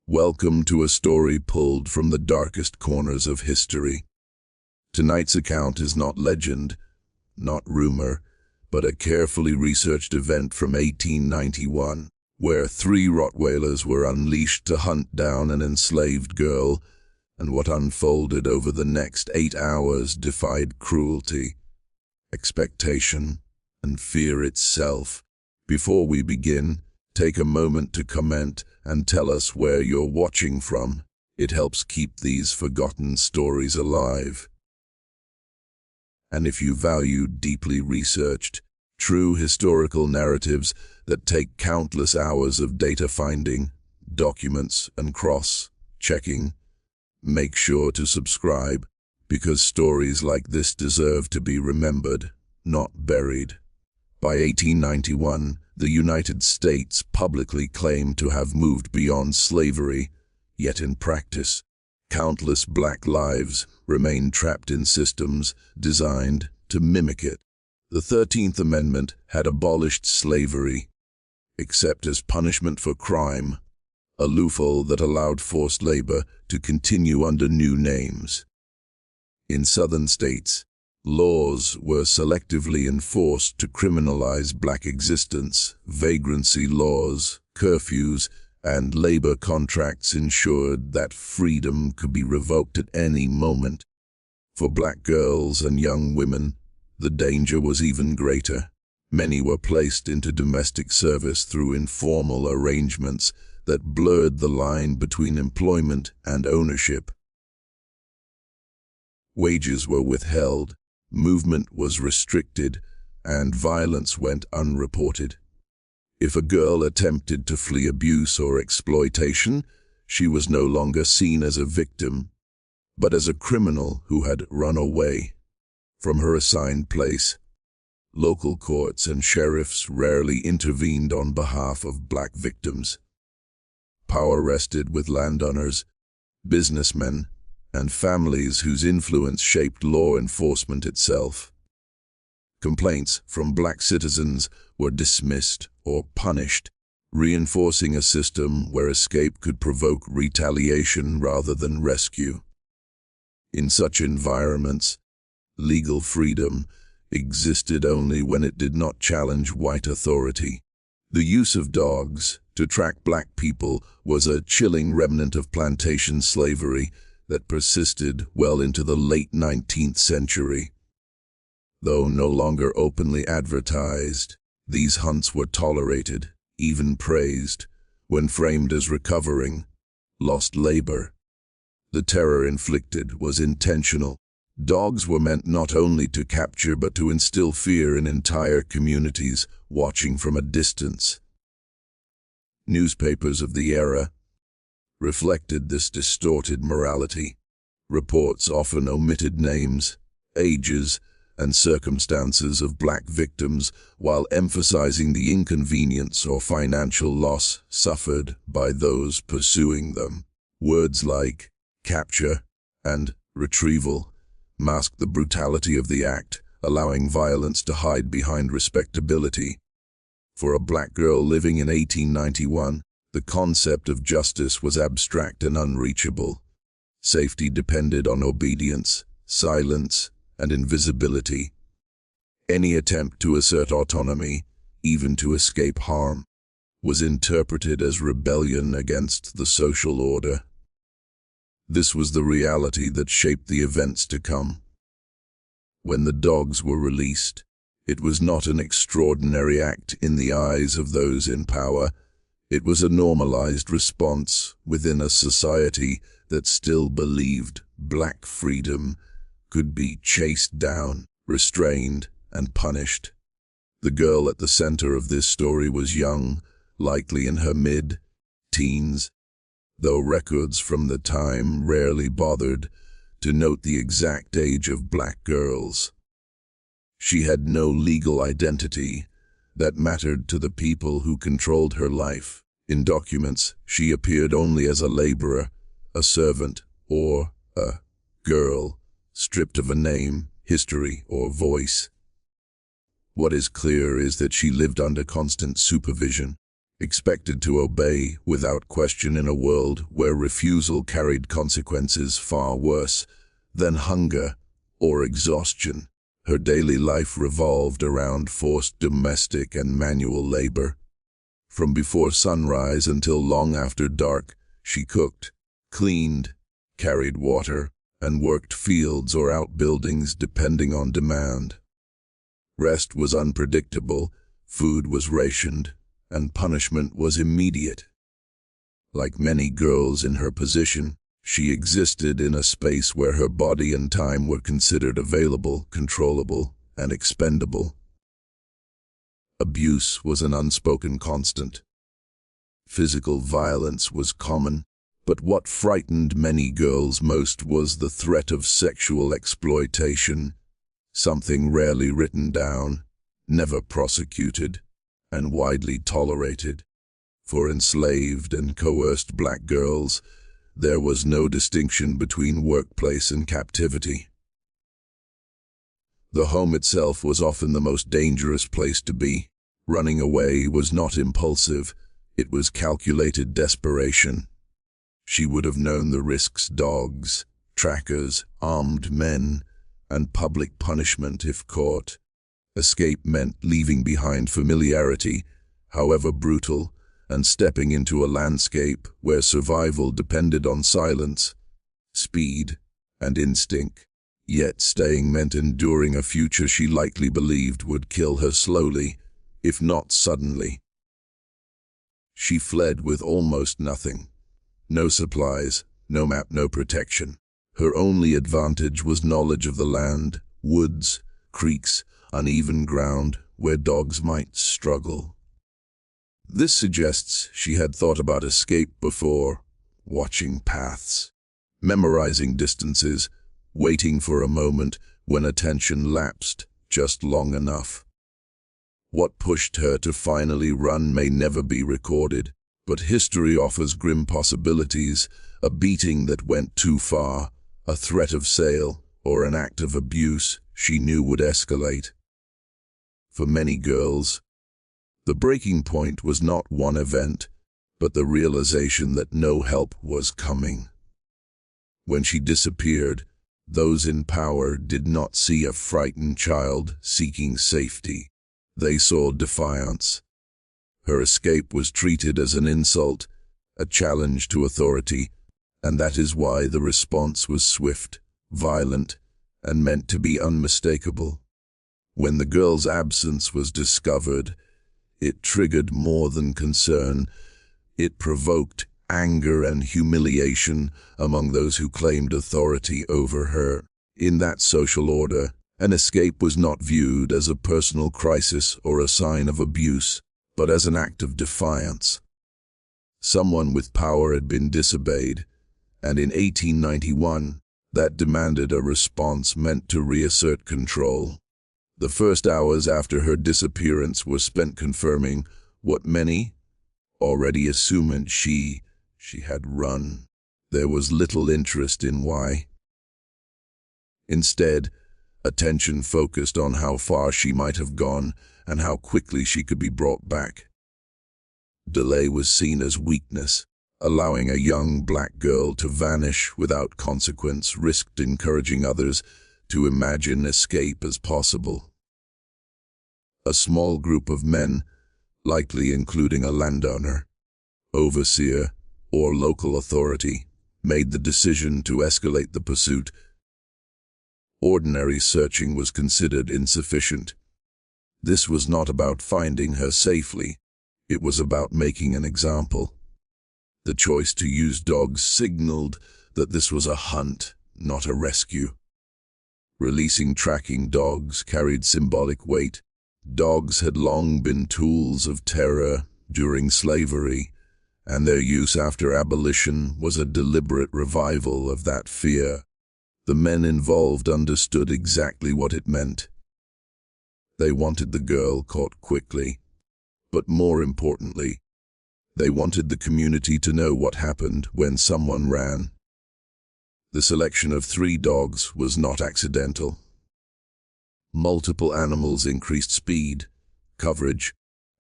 Welcome to a story pulled from the darkest corners of history. Tonight's account is not legend, not rumor, but a carefully researched event from 1891, where 3 Rottweilers were unleashed to hunt down an enslaved girl, and what unfolded over the next 8 hours defied cruelty, expectation, and fear itself. Before we begin, take a moment to comment and tell us where you're watching from. It helps keep these forgotten stories alive. And if you value deeply researched, true historical narratives that take countless hours of data finding, documents, and cross-checking, make sure to subscribe, because stories like this deserve to be remembered, not buried. By 1891, the United States publicly claimed to have moved beyond slavery, yet in practice, countless black lives remained trapped in systems designed to mimic it. The 13th Amendment had abolished slavery, except as punishment for crime, a loophole that allowed forced labor to continue under new names. In southern states, laws were selectively enforced to criminalize black existence. Vagrancy laws, curfews, and labor contracts ensured that freedom could be revoked at any moment. For black girls and young women, the danger was even greater. Many were placed into domestic service through informal arrangements that blurred the line between employment and ownership. Wages were withheld, movement was restricted, and violence went unreported. If a girl attempted to flee abuse or exploitation, she was no longer seen as a victim, but as a criminal who had run away from her assigned place. Local courts and sheriffs rarely intervened on behalf of black victims. Power rested with landowners, businessmen, and families whose influence shaped law enforcement itself. Complaints from black citizens were dismissed or punished, reinforcing a system where escape could provoke retaliation rather than rescue. In such environments, legal freedom existed only when it did not challenge white authority. The use of dogs to track black people was a chilling remnant of plantation slavery that persisted well into the late 19th century. Though no longer openly advertised, these hunts were tolerated, even praised, when framed as recovering lost labor. The terror inflicted was intentional. Dogs were meant not only to capture but to instill fear in entire communities watching from a distance. Newspapers of the era reflected this distorted morality. Reports often omitted names, ages, and circumstances of black victims while emphasizing the inconvenience or financial loss suffered by those pursuing them. Words like capture and retrieval masked the brutality of the act, allowing violence to hide behind respectability. For a black girl living in 1891, the concept of justice was abstract and unreachable. Safety depended on obedience, silence, and invisibility. Any attempt to assert autonomy, even to escape harm, was interpreted as rebellion against the social order. This was the reality that shaped the events to come. When the dogs were released, it was not an extraordinary act in the eyes of those in power. It was a normalized response within a society that still believed black freedom could be chased down, restrained, and punished. The girl at the center of this story was young, likely in her mid-teens, though records from the time rarely bothered to note the exact age of black girls. She had no legal identity that mattered to the people who controlled her life. In documents, she appeared only as a laborer, a servant, or a girl, stripped of a name, history, or voice. What is clear is that she lived under constant supervision. expected to obey without question in a world where refusal carried consequences far worse than hunger or exhaustion. Her daily life revolved around forced domestic and manual labor. From before sunrise until long after dark, she cooked, cleaned, carried water, and worked fields or outbuildings depending on demand. Rest was unpredictable, food was rationed, and punishment was immediate. Like many girls in her position, she existed in a space where her body and time were considered available, controllable, and expendable. Abuse was an unspoken constant. Physical violence was common, but what frightened many girls most was the threat of sexual exploitation, something rarely written down, never prosecuted, and widely tolerated. For enslaved and coerced black girls, there was no distinction between workplace and captivity. The home itself was often the most dangerous place to be. Running away was not impulsive, it was calculated desperation. She would have known the risks: dogs, trackers, armed men, and public punishment if caught. Escape meant leaving behind familiarity, however brutal, and stepping into a landscape where survival depended on silence, speed, and instinct. Yet staying meant enduring a future she likely believed would kill her slowly, if not suddenly. She fled with almost nothing. No supplies, no map, no protection. Her only advantage was knowledge of the land, woods, creeks, uneven ground where dogs might struggle. This suggests she had thought about escape before, watching paths, memorizing distances, waiting for a moment when attention lapsed just long enough. What pushed her to finally run may never be recorded, but history offers grim possibilities: a beating that went too far, a threat of sale, or an act of abuse she knew would escalate. For many girls, the breaking point was not one event, but the realization that no help was coming. When she disappeared, those in power did not see a frightened child seeking safety. They saw defiance. Her escape was treated as an insult, a challenge to authority, and that is why the response was swift, violent, and meant to be unmistakable. When the girl's absence was discovered, it triggered more than concern. It provoked anger and humiliation among those who claimed authority over her. In that social order, an escape was not viewed as a personal crisis or a sign of abuse, but as an act of defiance. Someone with power had been disobeyed, and in 1891, that demanded a response meant to reassert control. The first hours after her disappearance were spent confirming what many already assumed: she had run. There was little interest in why. Instead, attention focused on how far she might have gone and how quickly she could be brought back. Delay was seen as weakness. Allowing a young black girl to vanish without consequence risked encouraging others to imagine escape as possible. A small group of men, likely including a landowner, overseer, or local authority, made the decision to escalate the pursuit. Ordinary searching was considered insufficient. This was not about finding her safely, it was about making an example. The choice to use dogs signaled that this was a hunt, not a rescue. Releasing tracking dogs carried symbolic weight. Dogs had long been tools of terror during slavery, and their use after abolition was a deliberate revival of that fear. The men involved understood exactly what it meant. They wanted the girl caught quickly, but more importantly, they wanted the community to know what happened when someone ran. The selection of 3 dogs was not accidental. Multiple animals increased speed, coverage,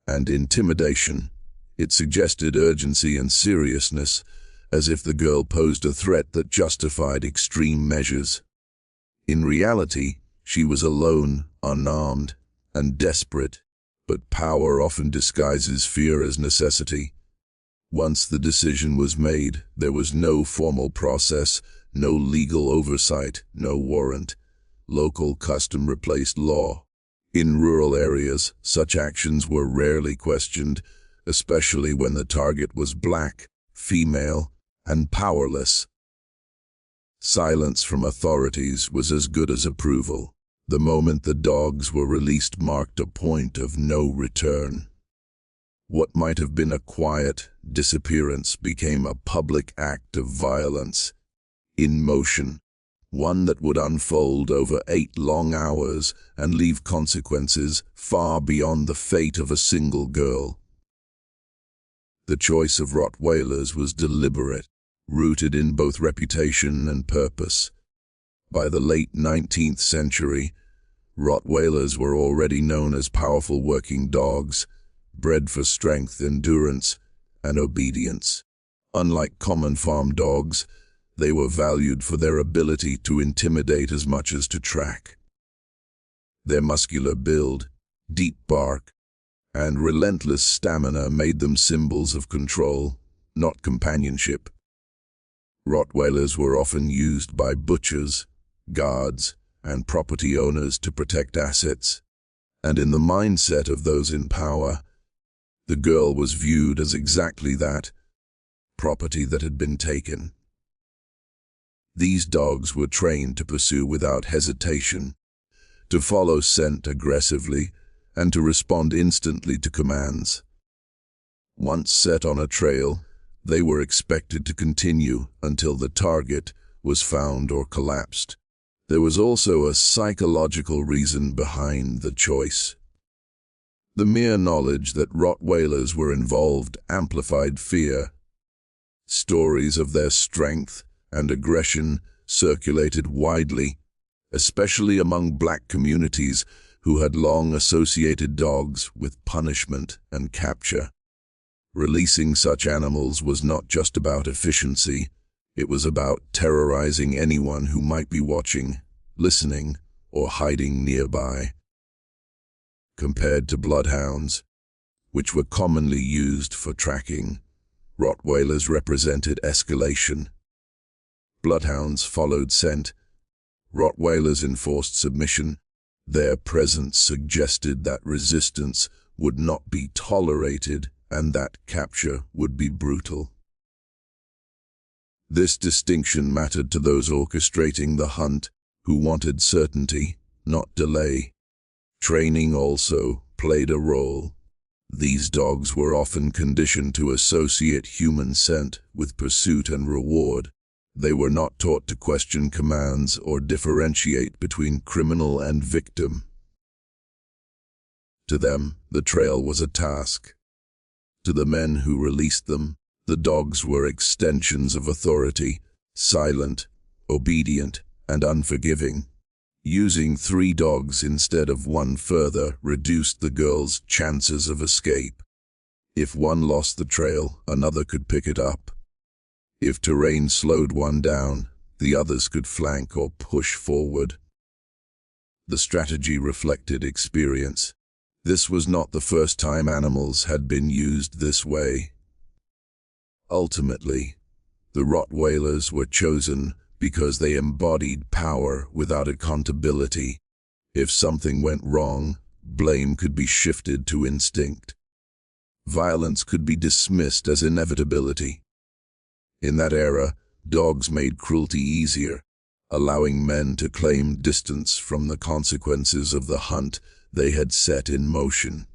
and intimidation, It suggested urgency and seriousness, as if the girl posed a threat that justified extreme measures. In reality, she was alone, unarmed, and desperate, but power often disguises fear as necessity. Once the decision was made, there was no formal process, no legal oversight, no warrant. Local custom replaced law. In rural areas, such actions were rarely questioned, especially when the target was black, female, and powerless. Silence from authorities was as good as approval. The moment the dogs were released marked a point of no return. What might have been a quiet disappearance became a public act of violence in motion, one that would unfold over 8 long hours and leave consequences far beyond the fate of a single girl. The choice of Rottweilers was deliberate, rooted in both reputation and purpose. By the late 19th century, Rottweilers were already known as powerful working dogs, bred for strength, endurance, and obedience. Unlike common farm dogs, they were valued for their ability to intimidate as much as to track. Their muscular build, deep bark, and relentless stamina made them symbols of control, not companionship. Rottweilers were often used by butchers, guards, and property owners to protect assets, and in the mindset of those in power, the girl was viewed as exactly that, property that had been taken. These dogs were trained to pursue without hesitation, to follow scent aggressively, and to respond instantly to commands. Once set on a trail, they were expected to continue until the target was found or collapsed. There was also a psychological reason behind the choice. The mere knowledge that Rottweilers were involved amplified fear. Stories of their strength and aggression circulated widely, especially among black communities who had long associated dogs with punishment and capture. Releasing such animals was not just about efficiency, it was about terrorizing anyone who might be watching, listening, or hiding nearby. Compared to bloodhounds, which were commonly used for tracking, Rottweilers represented escalation. Bloodhounds followed scent. Rottweilers enforced submission. Their presence suggested that resistance would not be tolerated and that capture would be brutal. This distinction mattered to those orchestrating the hunt, who wanted certainty, not delay. Training also played a role. These dogs were often conditioned to associate human scent with pursuit and reward. They were not taught to question commands or differentiate between criminal and victim. To them, the trail was a task. To the men who released them, the dogs were extensions of authority, silent, obedient, and unforgiving. Using 3 dogs instead of 1 further reduced the girl's chances of escape. If one lost the trail, another could pick it up. If terrain slowed one down, the others could flank or push forward. The strategy reflected experience. This was not the first time animals had been used this way. Ultimately, the Rottweilers were chosen because they embodied power without accountability. If something went wrong, blame could be shifted to instinct. Violence could be dismissed as inevitability. In that era, dogs made cruelty easier, allowing men to claim distance from the consequences of the hunt they had set in motion.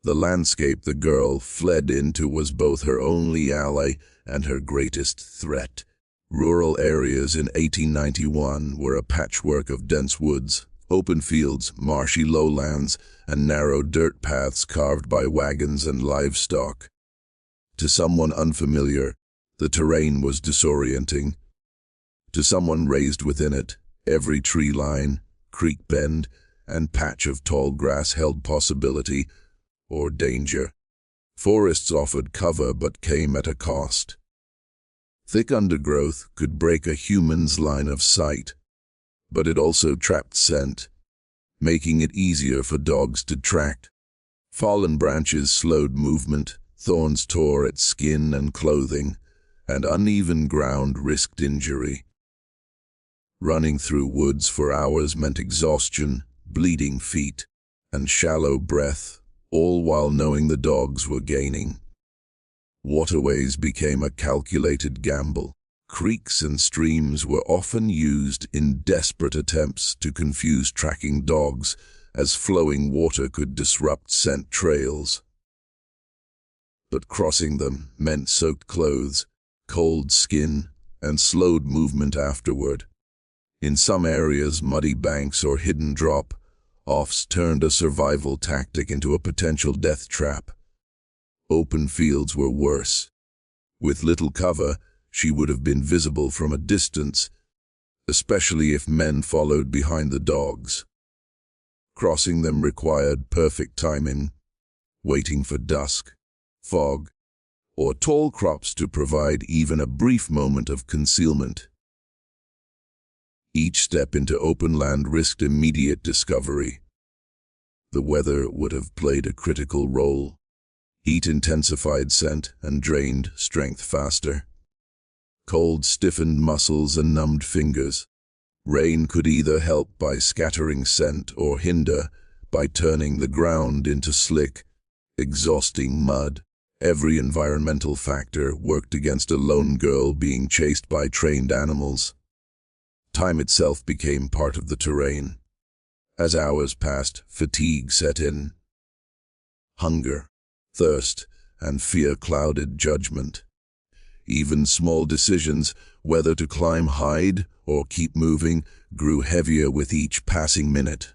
The landscape the girl fled into was both her only ally and her greatest threat. Rural areas in 1891 were a patchwork of dense woods, open fields, marshy lowlands, and narrow dirt paths carved by wagons and livestock. To someone unfamiliar, the terrain was disorienting. To someone raised within it, every tree line, creek bend, and patch of tall grass held possibility or danger. Forests offered cover but came at a cost. Thick undergrowth could break a human's line of sight, but it also trapped scent, making it easier for dogs to track. Fallen branches slowed movement, thorns tore at skin and clothing, and uneven ground risked injury. Running through woods for hours meant exhaustion, bleeding feet, and shallow breath, all while knowing the dogs were gaining. Waterways became a calculated gamble. Creeks and streams were often used in desperate attempts to confuse tracking dogs, as flowing water could disrupt scent trails. But crossing them meant soaked clothes, cold skin, and slowed movement afterward. In some areas, muddy banks or hidden drop-offs turned a survival tactic into a potential death trap. Open fields were worse. With little cover, she would have been visible from a distance, especially if men followed behind the dogs. Crossing them required perfect timing, waiting for dusk, fog, or tall crops to provide even a brief moment of concealment. Each step into open land risked immediate discovery. The weather would have played a critical role. Heat intensified scent and drained strength faster. Cold stiffened muscles and numbed fingers. Rain could either help by scattering scent or hinder by turning the ground into slick, exhausting mud. Every environmental factor worked against a lone girl being chased by trained animals. Time itself became part of the terrain. As hours passed, fatigue set in. Hunger, thirst, and fear clouded judgment. Even small decisions, whether to climb, hide, or keep moving, grew heavier with each passing minute.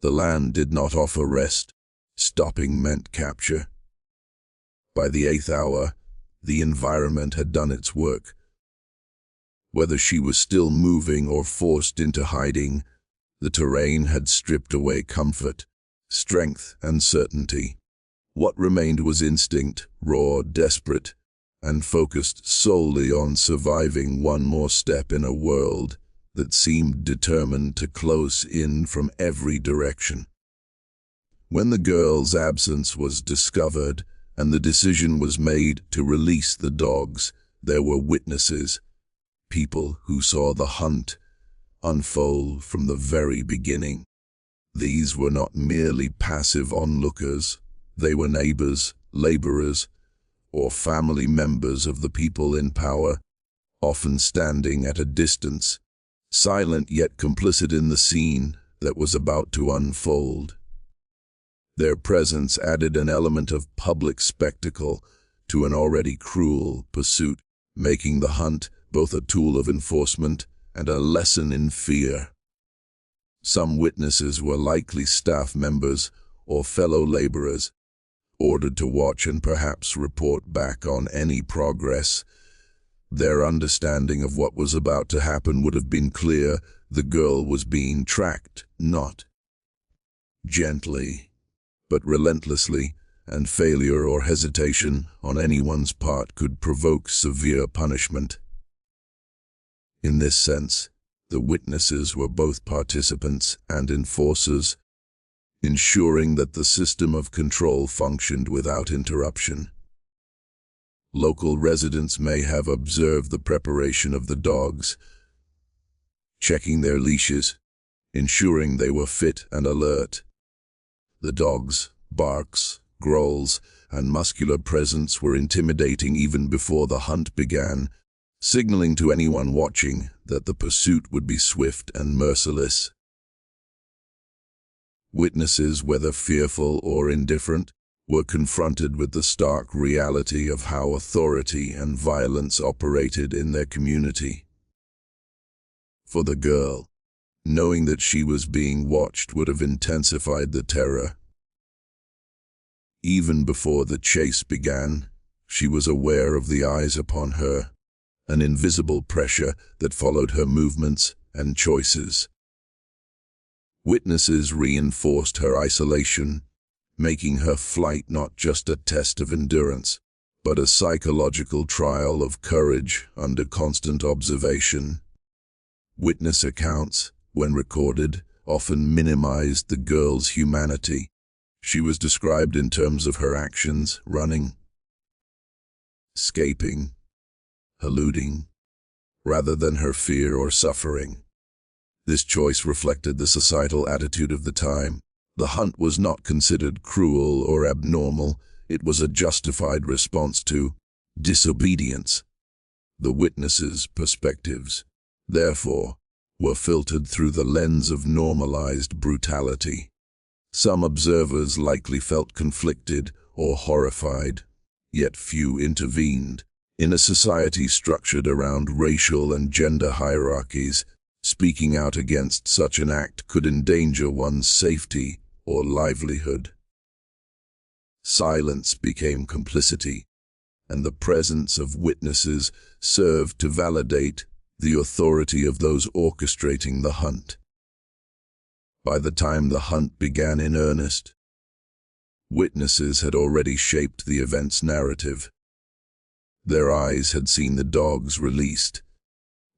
The land did not offer rest. Stopping meant capture. By the 8th hour, the environment had done its work. Whether she was still moving or forced into hiding, the terrain had stripped away comfort, strength, and certainty. What remained was instinct, raw, desperate, and focused solely on surviving one more step in a world that seemed determined to close in from every direction. When the girl's absence was discovered and the decision was made to release the dogs, there were witnesses, people who saw the hunt unfold from the very beginning. These were not merely passive onlookers. They were neighbors, laborers, or family members of the people in power, often standing at a distance, silent yet complicit in the scene that was about to unfold. Their presence added an element of public spectacle to an already cruel pursuit, making the hunt both a tool of enforcement and a lesson in fear. Some witnesses were likely staff members or fellow laborers, ordered to watch and perhaps report back on any progress. Their understanding of what was about to happen would have been clear. The girl was being tracked, not gently, but relentlessly, and failure or hesitation on anyone's part could provoke severe punishment. In this sense, the witnesses were both participants and enforcers, ensuring that the system of control functioned without interruption. Local residents may have observed the preparation of the dogs, checking their leashes, ensuring they were fit and alert. The dogs' barks, growls, and muscular presence were intimidating even before the hunt began, signaling to anyone watching that the pursuit would be swift and merciless. Witnesses, whether fearful or indifferent, were confronted with the stark reality of how authority and violence operated in their community. For the girl, knowing that she was being watched would have intensified the terror. Even before the chase began, she was aware of the eyes upon her, an invisible pressure that followed her movements and choices. Witnesses reinforced her isolation, making her flight not just a test of endurance, but a psychological trial of courage under constant observation. Witness accounts, when recorded, often minimized the girl's humanity. She was described in terms of her actions: running, escaping, eluding, rather than her fear or suffering. This choice reflected the societal attitude of the time. The hunt was not considered cruel or abnormal. It was a justified response to disobedience. The witnesses' perspectives, therefore, were filtered through the lens of normalized brutality. Some observers likely felt conflicted or horrified, yet few intervened. In a society structured around racial and gender hierarchies, speaking out against such an act could endanger one's safety or livelihood. Silence became complicity, and the presence of witnesses served to validate the authority of those orchestrating the hunt. By the time the hunt began in earnest, witnesses had already shaped the event's narrative. Their eyes had seen the dogs released,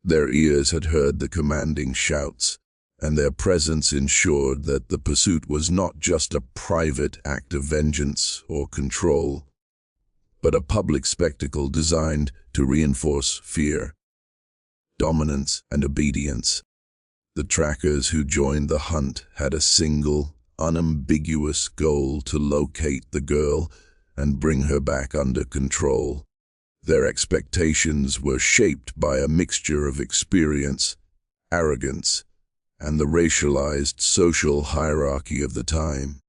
their ears had heard the commanding shouts, and their presence ensured that the pursuit was not just a private act of vengeance or control, but a public spectacle designed to reinforce fear, dominance, and obedience. The trackers who joined the hunt had a single, unambiguous goal: to locate the girl and bring her back under control. Their expectations were shaped by a mixture of experience, arrogance, and the racialized social hierarchy of the time.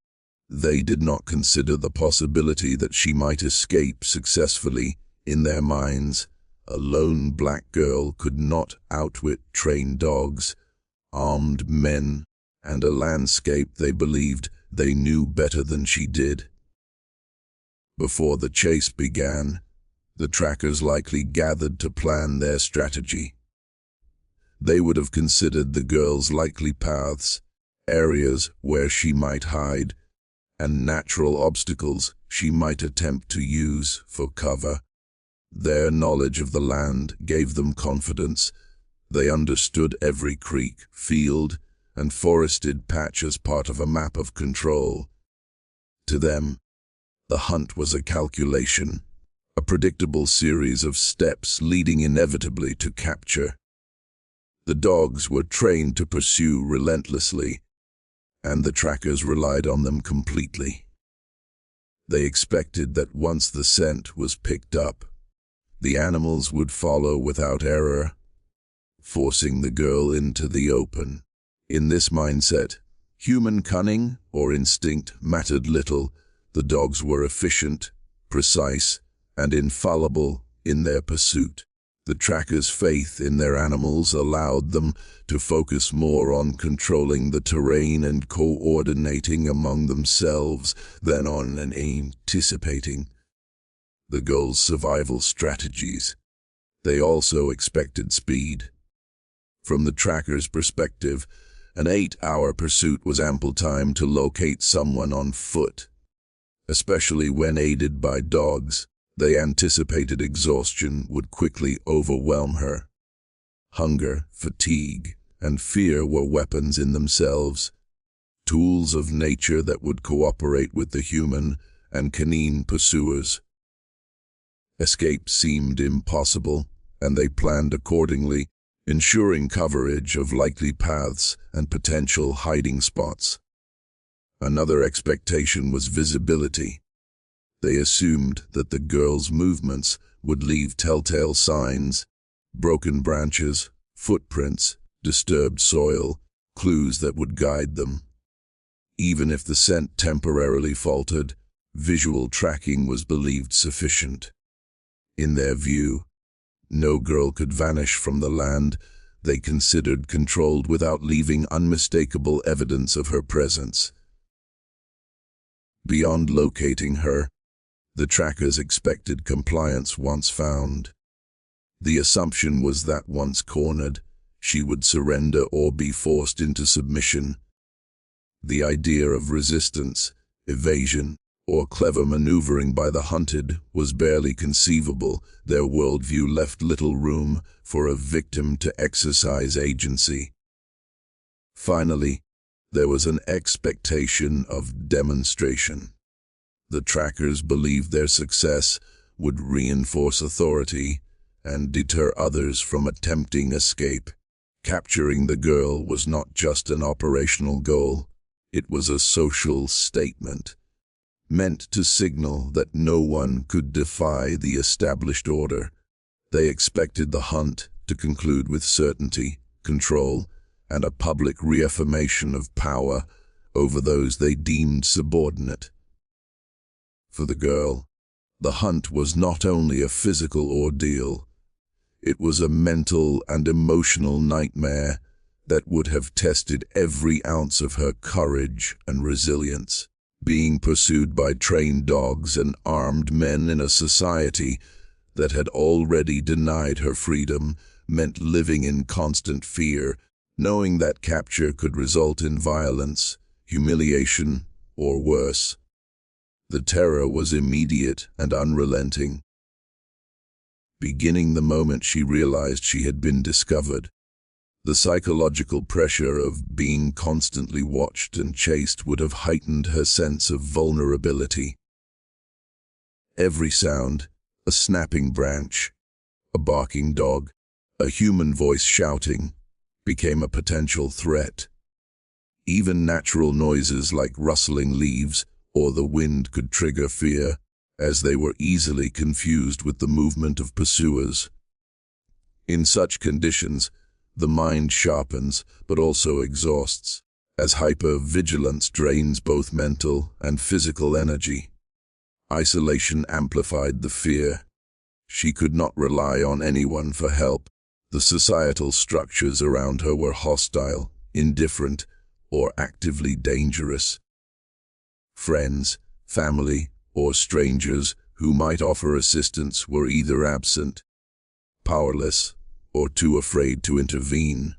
They did not consider the possibility that she might escape successfully. In their minds, a lone black girl could not outwit trained dogs, armed men, and a landscape they believed they knew better than she did. Before the chase began, the trackers likely gathered to plan their strategy. They would have considered the girl's likely paths, areas where she might hide, and natural obstacles she might attempt to use for cover. Their knowledge of the land gave them confidence. They understood every creek, field, and forested patch as part of a map of control. To them, the hunt was a calculation, a predictable series of steps leading inevitably to capture. The dogs were trained to pursue relentlessly, and the trackers relied on them completely. They expected that once the scent was picked up, the animals would follow without error, forcing the girl into the open. In this mindset, human cunning or instinct mattered little. The dogs were efficient, precise, and infallible in their pursuit. The trackers' faith in their animals allowed them to focus more on controlling the terrain and coordinating among themselves than on anticipating the girl's survival strategies. They also expected speed. From the trackers' perspective, an 8-hour pursuit was ample time to locate someone on foot. Especially when aided by dogs, they anticipated exhaustion would quickly overwhelm her. Hunger, fatigue, and fear were weapons in themselves, tools of nature that would cooperate with the human and canine pursuers. Escape seemed impossible, and they planned accordingly, ensuring coverage of likely paths and potential hiding spots. Another expectation was visibility. They assumed that the girl's movements would leave telltale signs: broken branches, footprints, disturbed soil, clues that would guide them. Even if the scent temporarily faltered, visual tracking was believed sufficient. In their view, no girl could vanish from the land they considered controlled without leaving unmistakable evidence of her presence. Beyond locating her, the trackers expected compliance once found. The assumption was that once cornered, she would surrender or be forced into submission. The idea of resistance, evasion, or clever maneuvering by the hunted was barely conceivable. Their worldview left little room for a victim to exercise agency. Finally, there was an expectation of demonstration. The trackers believed their success would reinforce authority and deter others from attempting escape. Capturing the girl was not just an operational goal, it was a social statement, meant to signal that no one could defy the established order. They expected the hunt to conclude with certainty, control, and a public reaffirmation of power over those they deemed subordinate. For the girl, the hunt was not only a physical ordeal, it was a mental and emotional nightmare that would have tested every ounce of her courage and resilience. Being pursued by trained dogs and armed men in a society that had already denied her freedom meant living in constant fear, knowing that capture could result in violence, humiliation, or worse. The terror was immediate and unrelenting, beginning the moment she realized she had been discovered. The psychological pressure of being constantly watched and chased would have heightened her sense of vulnerability. Every sound, a snapping branch, a barking dog, a human voice shouting, became a potential threat. Even natural noises like rustling leaves or the wind could trigger fear, as they were easily confused with the movement of pursuers. In such conditions, the mind sharpens but also exhausts, as hyper-vigilance drains both mental and physical energy. Isolation amplified the fear. She could not rely on anyone for help. The societal structures around her were hostile, indifferent, or actively dangerous. Friends, family, or strangers who might offer assistance were either absent, powerless, or too afraid to intervene.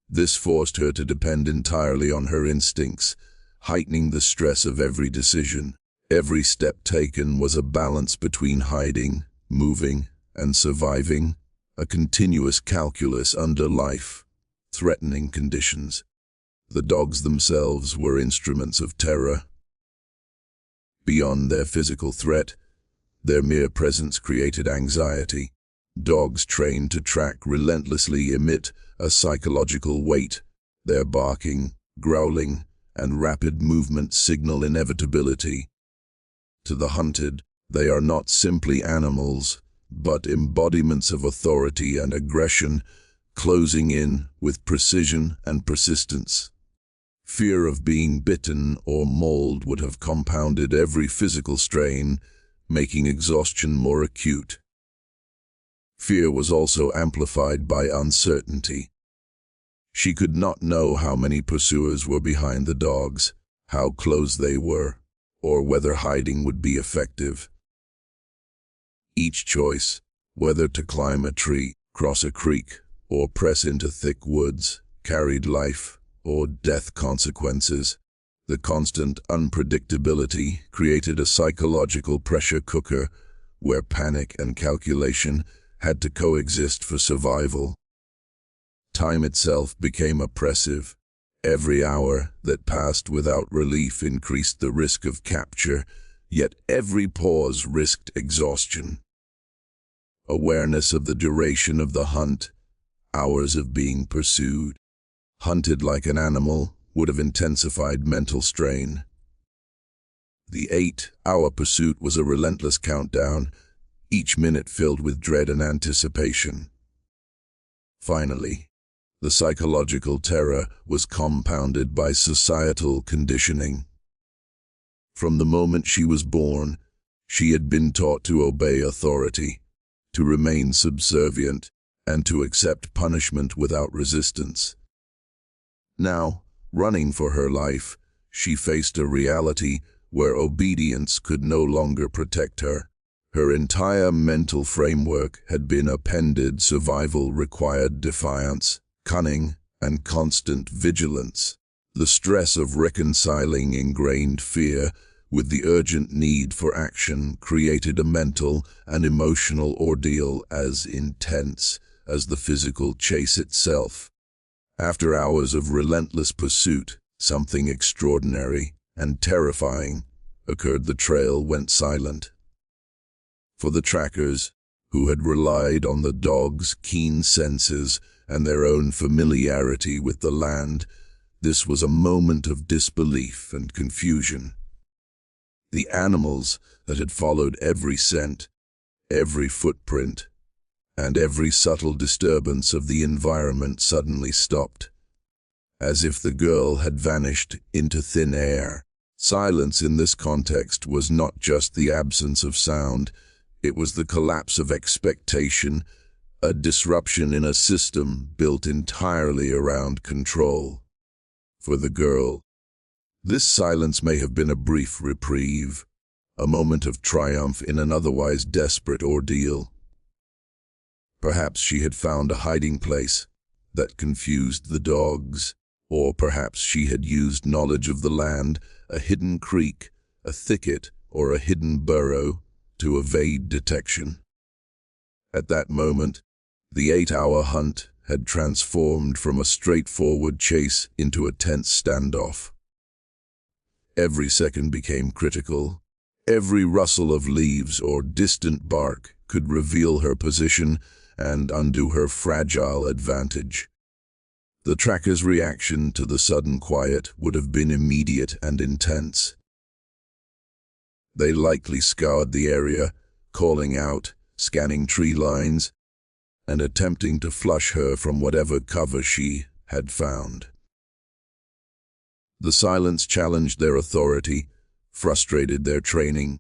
This forced her to depend entirely on her instincts, heightening the stress of every decision. Every step taken was a balance between hiding, moving, and surviving, a continuous calculus under life-threatening conditions. The dogs themselves were instruments of terror. Beyond their physical threat, their mere presence created anxiety. Dogs trained to track relentlessly emit a psychological weight. Their barking, growling, and rapid movement signal inevitability. To the hunted, they are not simply animals, but embodiments of authority and aggression, closing in with precision and persistence. Fear of being bitten or mauled would have compounded every physical strain, making exhaustion more acute. Fear was also amplified by uncertainty. She could not know how many pursuers were behind the dogs, how close they were, or whether hiding would be effective. Each choice, whether to climb a tree, cross a creek, or press into thick woods, carried life or death consequences. The constant unpredictability created a psychological pressure cooker where panic and calculation had to coexist for survival. Time itself became oppressive. Every hour that passed without relief increased the risk of capture, yet every pause risked exhaustion. Awareness of the duration of the hunt, hours of being pursued, hunted like an animal, would have intensified mental strain. The 8-hour pursuit was a relentless countdown, each minute filled with dread and anticipation. Finally, the psychological terror was compounded by societal conditioning. From the moment she was born, she had been taught to obey authority, to remain subservient, and to accept punishment without resistance. Now, running for her life, she faced a reality where obedience could no longer protect her. Her entire mental framework had been upended. Survival required defiance, cunning, and constant vigilance. The stress of reconciling ingrained fear with the urgent need for action created a mental and emotional ordeal as intense as the physical chase itself. After hours of relentless pursuit, something extraordinary and terrifying occurred. The trail went silent. For the trackers, who had relied on the dog's keen senses and their own familiarity with the land, this was a moment of disbelief and confusion. The animals that had followed every scent, every footprint, and every subtle disturbance of the environment suddenly stopped, as if the girl had vanished into thin air. Silence in this context was not just the absence of sound, it was the collapse of expectation, a disruption in a system built entirely around control. For the girl, this silence may have been a brief reprieve, a moment of triumph in an otherwise desperate ordeal. Perhaps she had found a hiding place that confused the dogs, or perhaps she had used knowledge of the land, a hidden creek, a thicket, or a hidden burrow, to evade detection. At that moment, the 8-hour hunt had transformed from a straightforward chase into a tense standoff. Every second became critical. Every rustle of leaves or distant bark could reveal her position and undo her fragile advantage. The tracker's reaction to the sudden quiet would have been immediate and intense. They likely scoured the area, calling out, scanning tree lines, and attempting to flush her from whatever cover she had found. The silence challenged their authority, frustrated their training,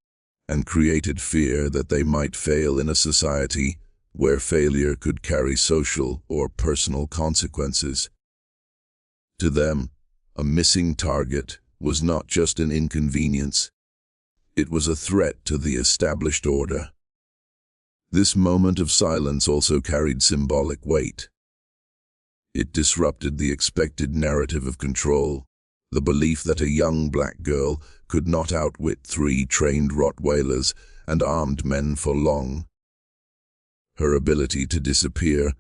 and created fear that they might fail in a society where failure could carry social or personal consequences. To them, a missing target was not just an inconvenience, it was a threat to the established order. This moment of silence also carried symbolic weight. It disrupted the expected narrative of control, the belief that a young black girl could not outwit 3 trained Rottweilers and armed men for long. Her ability to disappear,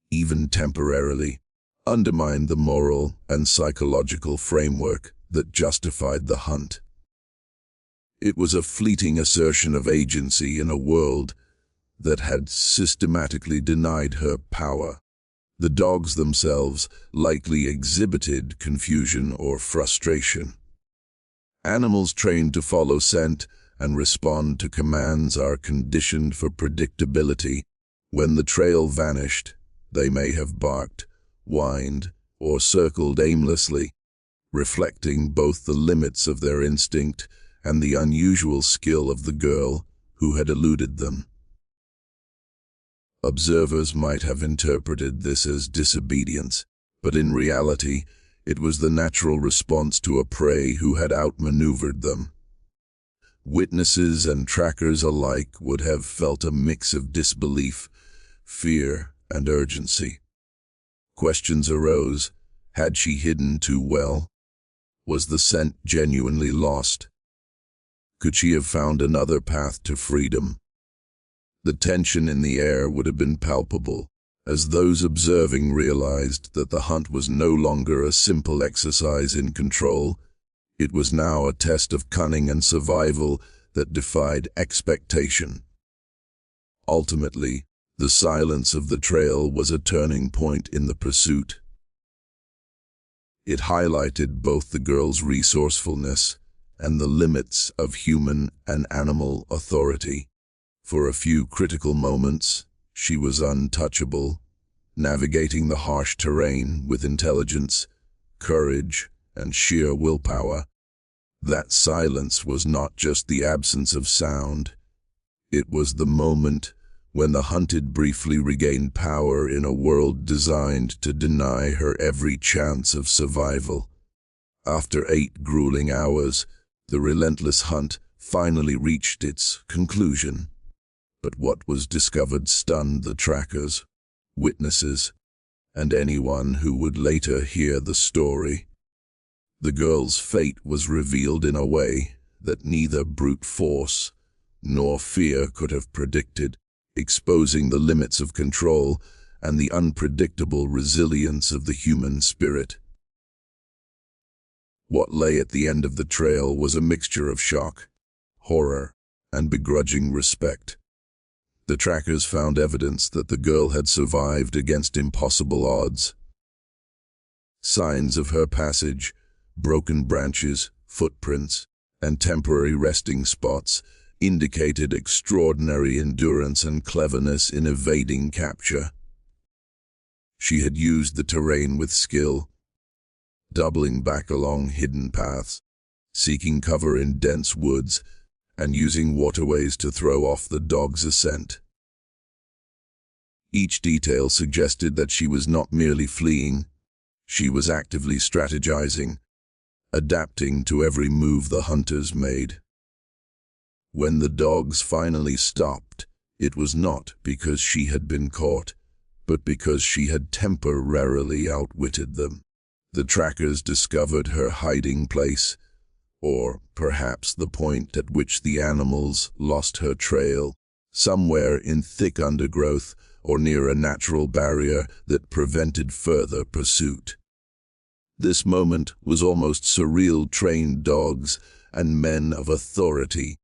even temporarily, undermined the moral and psychological framework that justified the hunt. It was a fleeting assertion of agency in a world that had systematically denied her power. The dogs themselves likely exhibited confusion or frustration. Animals trained to follow scent and respond to commands are conditioned for predictability. When the trail vanished, they may have barked, whined, or circled aimlessly, reflecting both the limits of their instinct and the unusual skill of the girl who had eluded them. Observers might have interpreted this as disobedience, but in reality, it was the natural response to a prey who had outmaneuvered them. Witnesses and trackers alike would have felt a mix of disbelief, fear, and urgency. Questions arose. Had she hidden too well? Was the scent genuinely lost? Could she have found another path to freedom? The tension in the air would have been palpable, as those observing realized that the hunt was no longer a simple exercise in control. It was now a test of cunning and survival that defied expectation. Ultimately, the silence of the trail was a turning point in the pursuit. It highlighted both the girl's resourcefulness and the limits of human and animal authority. For a few critical moments, she was untouchable, navigating the harsh terrain with intelligence, courage, and sheer willpower. That silence was not just the absence of sound. It was the moment when the hunted briefly regained power in a world designed to deny her every chance of survival. After 8 grueling hours, the relentless hunt finally reached its conclusion. But what was discovered stunned the trackers, witnesses, and anyone who would later hear the story. The girl's fate was revealed in a way that neither brute force nor fear could have predicted, exposing the limits of control and the unpredictable resilience of the human spirit. What lay at the end of the trail was a mixture of shock, horror, and begrudging respect. The trackers found evidence that the girl had survived against impossible odds. Signs of her passage, broken branches, footprints, and temporary resting spots indicated extraordinary endurance and cleverness in evading capture. She had used the terrain with skill, doubling back along hidden paths, seeking cover in dense woods, and using waterways to throw off the dog's ascent. Each detail suggested that she was not merely fleeing, she was actively strategizing, adapting to every move the hunters made. When the dogs finally stopped, it was not because she had been caught, but because she had temporarily outwitted them. The trackers discovered her hiding place, or perhaps the point at which the animals lost her trail, somewhere in thick undergrowth or near a natural barrier that prevented further pursuit. This moment was almost surreal. Trained dogs and men of authority,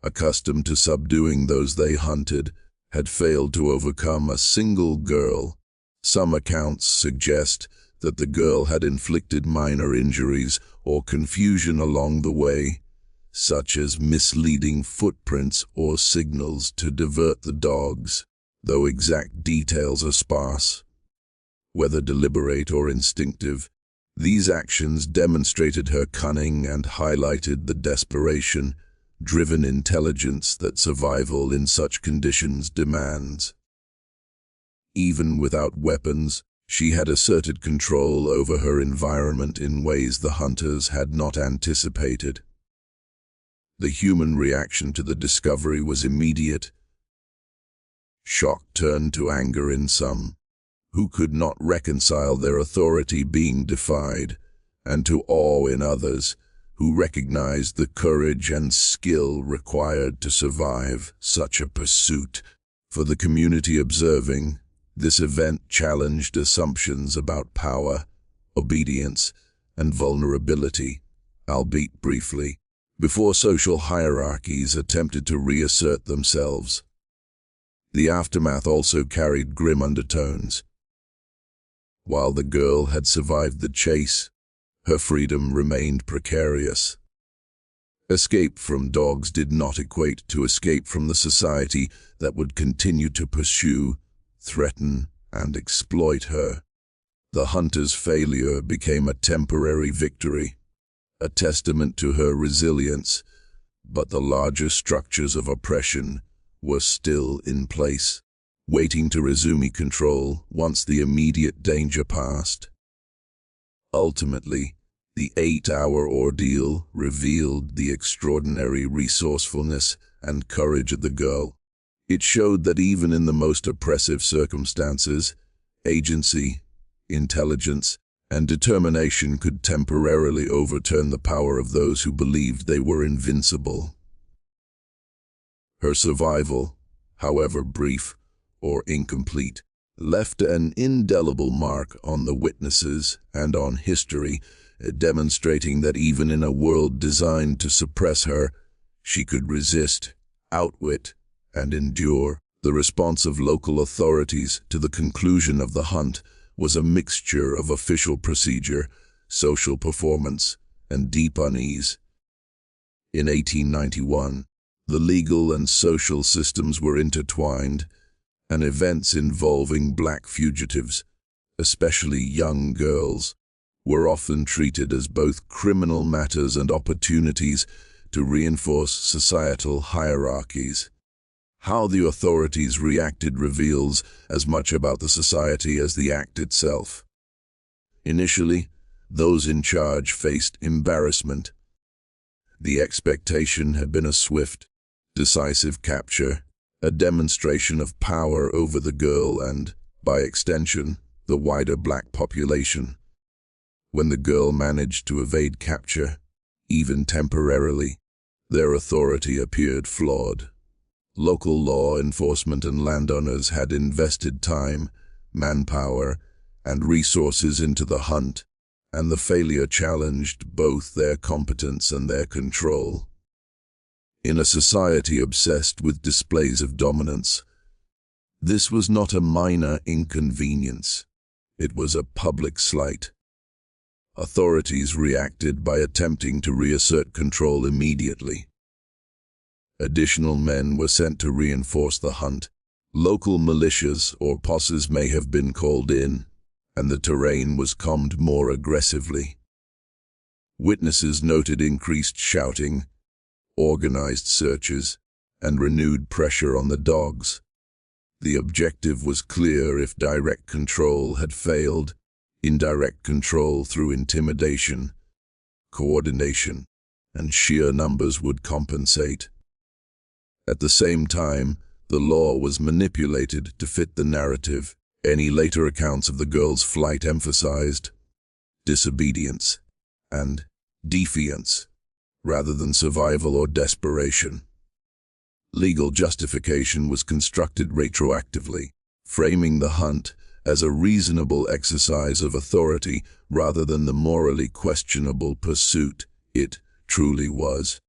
accustomed to subduing those they hunted, had failed to overcome a single girl. Some accounts suggest that the girl had inflicted minor injuries or confusion along the way, such as misleading footprints or signals to divert the dogs, though exact details are sparse. Whether deliberate or instinctive, these actions demonstrated her cunning and highlighted the desperation, driven intelligence that survival in such conditions demands. Even without weapons, she had asserted control over her environment in ways the hunters had not anticipated. The human reaction to the discovery was immediate. Shock turned to anger in some, who could not reconcile their authority being defied, and to awe in others, who recognized the courage and skill required to survive such a pursuit. For the community observing, this event challenged assumptions about power, obedience, and vulnerability, albeit briefly, before social hierarchies attempted to reassert themselves. The aftermath also carried grim undertones. While the girl had survived the chase, her freedom remained precarious. Escape from dogs did not equate to escape from the society that would continue to pursue, threaten, and exploit her. The hunter's failure became a temporary victory, a testament to her resilience, but the larger structures of oppression were still in place, waiting to resume control once the immediate danger passed. Ultimately, the 8-hour ordeal revealed the extraordinary resourcefulness and courage of the girl. It showed that even in the most oppressive circumstances, agency, intelligence, and determination could temporarily overturn the power of those who believed they were invincible. Her survival, however brief or incomplete, left an indelible mark on the witnesses and on history, demonstrating that even in a world designed to suppress her, she could resist, outwit, and endure. The response of local authorities to the conclusion of the hunt was a mixture of official procedure, social performance, and deep unease. In 1891, the legal and social systems were intertwined, and events involving black fugitives, especially young girls, were often treated as both criminal matters and opportunities to reinforce societal hierarchies. How the authorities reacted reveals as much about the society as the act itself. Initially, those in charge faced embarrassment. The expectation had been a swift, decisive capture, a demonstration of power over the girl and, by extension, the wider black population. When the girl managed to evade capture, even temporarily, their authority appeared flawed. Local law enforcement and landowners had invested time, manpower, and resources into the hunt, and the failure challenged both their competence and their control. In a society obsessed with displays of dominance, this was not a minor inconvenience. It was a public slight. Authorities reacted by attempting to reassert control immediately. Additional men were sent to reinforce the hunt. Local militias or posses may have been called in, and the terrain was combed more aggressively. Witnesses noted increased shouting, organized searches, and renewed pressure on the dogs. The objective was clear: if direct control had failed, indirect control through intimidation, coordination, and sheer numbers would compensate. At the same time, the law was manipulated to fit the narrative. Any later accounts of the girl's flight emphasized disobedience and defiance, rather than survival or desperation. Legal justification was constructed retroactively, framing the hunt as a reasonable exercise of authority rather than the morally questionable pursuit it truly was.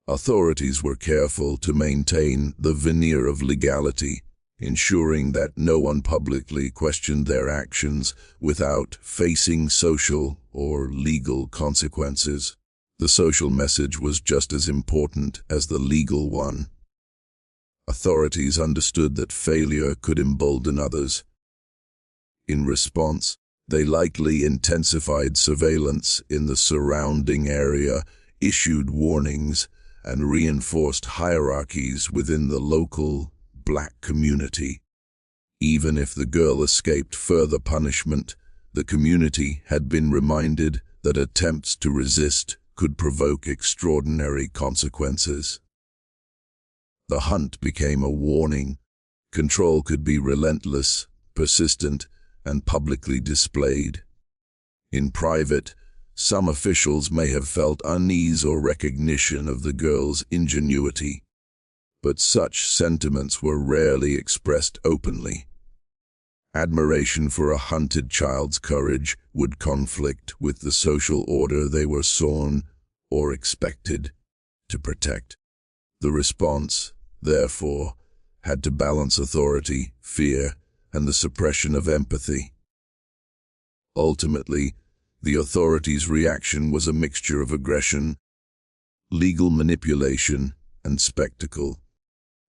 Authorities were careful to maintain the veneer of legality, ensuring that no one publicly questioned their actions without facing social or legal consequences. The social message was just as important as the legal one. Authorities understood that failure could embolden others. In response, they likely intensified surveillance in the surrounding area, issued warnings, and reinforced hierarchies within the local black community. Even if the girl escaped further punishment, the community had been reminded that attempts to resist could provoke extraordinary consequences. The hunt became a warning. Control could be relentless, persistent, and publicly displayed. In private, some officials may have felt unease or recognition of the girl's ingenuity, but such sentiments were rarely expressed openly. Admiration for a hunted child's courage would conflict with the social order they were sworn or expected to protect. The response, therefore, had to balance authority, fear, and the suppression of empathy. Ultimately, the authorities' reaction was a mixture of aggression, legal manipulation, and spectacle.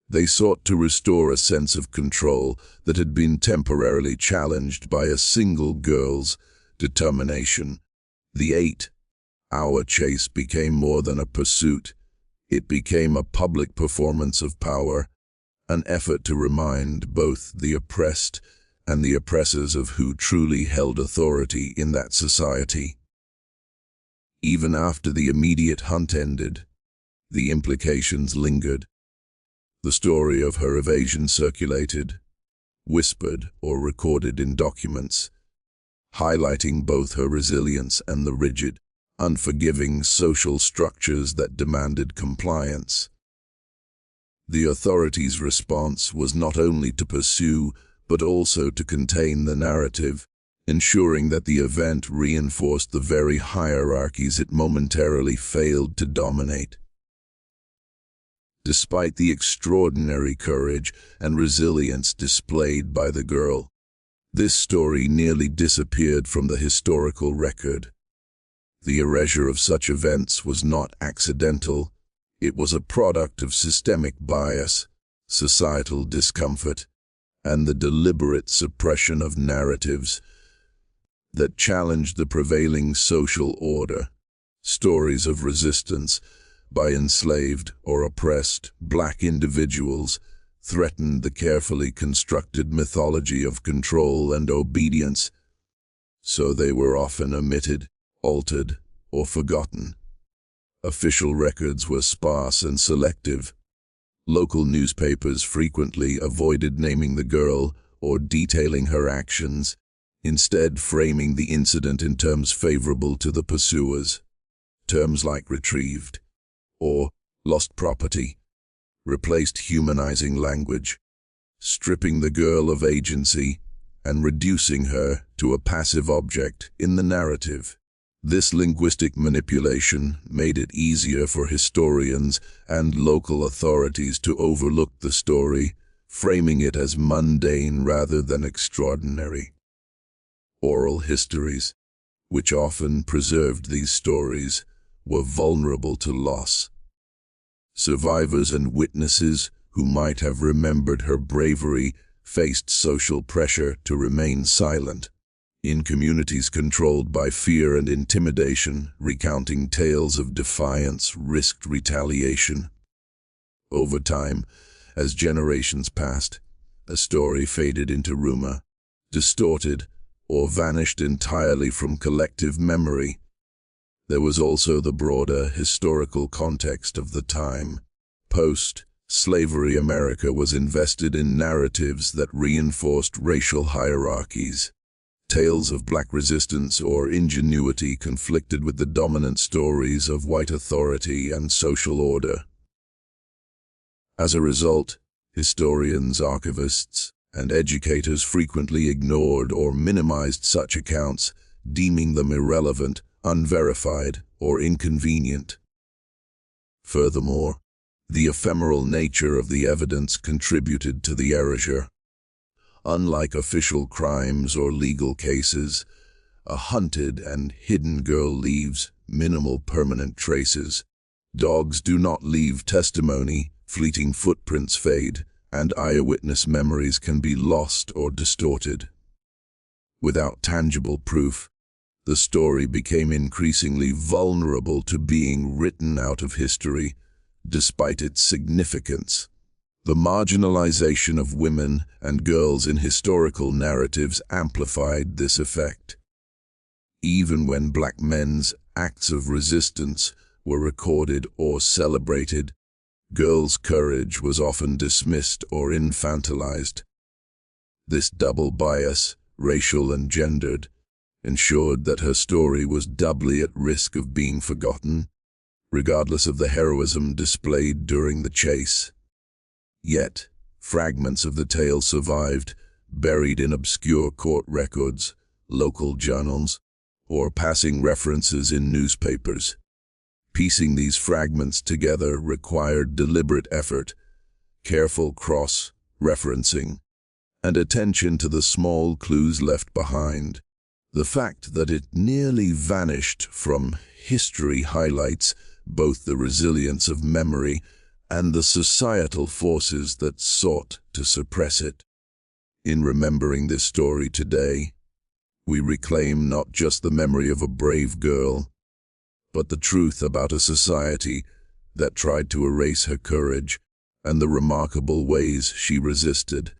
They sought to restore a sense of control that had been temporarily challenged by a single girl's determination. The 8-hour chase became more than a pursuit. It became a public performance of power, an effort to remind both the oppressed and the oppressors of who truly held authority in that society. Even after the immediate hunt ended, the implications lingered. The story of her evasion circulated, whispered or recorded in documents, highlighting both her resilience and the rigid, unforgiving social structures that demanded compliance. The authorities' response was not only to pursue, but also to contain the narrative, ensuring that the event reinforced the very hierarchies it momentarily failed to dominate. Despite the extraordinary courage and resilience displayed by the girl, this story nearly disappeared from the historical record. The erasure of such events was not accidental. It was a product of systemic bias, societal discomfort, and the deliberate suppression of narratives that challenged the prevailing social order. Stories of resistance by enslaved or oppressed black individuals threatened the carefully constructed mythology of control and obedience, so they were often omitted, altered, or forgotten. Official records were sparse and selective. Local newspapers frequently avoided naming the girl or detailing her actions, instead framing the incident in terms favorable to the pursuers. Terms like retrieved or lost property replaced humanizing language, stripping the girl of agency and reducing her to a passive object in the narrative. This linguistic manipulation made it easier for historians and local authorities to overlook the story, framing it as mundane rather than extraordinary. Oral histories, which often preserved these stories, were vulnerable to loss. Survivors and witnesses who might have remembered her bravery faced social pressure to remain silent. In communities controlled by fear and intimidation, recounting tales of defiance risked retaliation. Over time, as generations passed, a story faded into rumor, distorted, or vanished entirely from collective memory. There was also the broader historical context of the time. Post-slavery America was invested in narratives that reinforced racial hierarchies. Tales of black resistance or ingenuity conflicted with the dominant stories of white authority and social order. As a result, historians, archivists, and educators frequently ignored or minimized such accounts, deeming them irrelevant, unverified, or inconvenient. Furthermore, the ephemeral nature of the evidence contributed to the erasure. Unlike official crimes or legal cases, a hunted and hidden girl leaves minimal permanent traces. Dogs do not leave testimony, fleeting footprints fade, and eyewitness memories can be lost or distorted. Without tangible proof, the story became increasingly vulnerable to being written out of history, despite its significance. The marginalization of women and girls in historical narratives amplified this effect. Even when black men's acts of resistance were recorded or celebrated, girls' courage was often dismissed or infantilized. This double bias, racial and gendered, ensured that her story was doubly at risk of being forgotten, regardless of the heroism displayed during the chase. Yet, fragments of the tale survived, buried in obscure court records, local journals, or passing references in newspapers. Piecing these fragments together required deliberate effort, careful cross-referencing, and attention to the small clues left behind. The fact that it nearly vanished from history highlights both the resilience of memory and the societal forces that sought to suppress it. In remembering this story today, we reclaim not just the memory of a brave girl, but the truth about a society that tried to erase her courage and the remarkable ways she resisted.